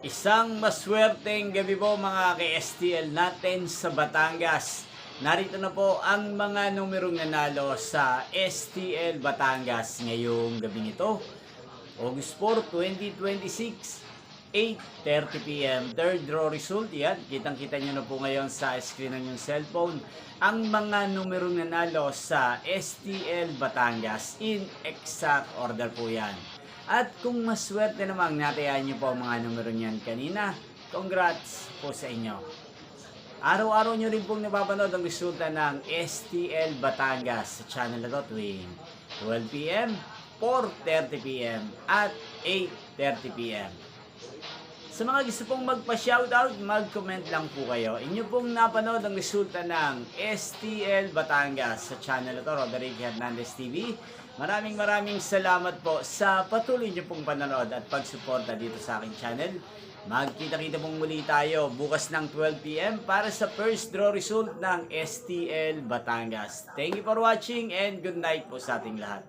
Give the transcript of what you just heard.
Isang maswerteng gabi po mga ka-STL natin sa Batangas. Narito na po ang mga numerong nanalo sa STL Batangas ngayong gabi nito. August 4, 2026, 8:30 p.m. Third draw result, yan. Kitang-kita nyo na po ngayon sa screen ng yung cellphone ang mga numerong nanalo sa STL Batangas. In exact order po yan. At kung maswerte namang natayaan nyo po ang mga numero niyan kanina, congrats po sa inyo. Araw-araw nyo rin pong napapanood ang resulta ng STL Batangas sa channel na to tuwing 12 p.m., 4:30 p.m. at 8:30 p.m. Sa mga gusto pong magpa-shoutout, mag-comment lang po kayo. Inyo pong napanood ang resulta ng STL Batangas sa channel na to, Roderick Hernandez TV. Maraming salamat po sa patuloy niyo pong panonood at pagsuporta dito sa aking channel. Magkita-kita pong muli tayo bukas ng 12 p.m. para sa first draw result ng STL Batangas. Thank you for watching and good night po sa ating lahat.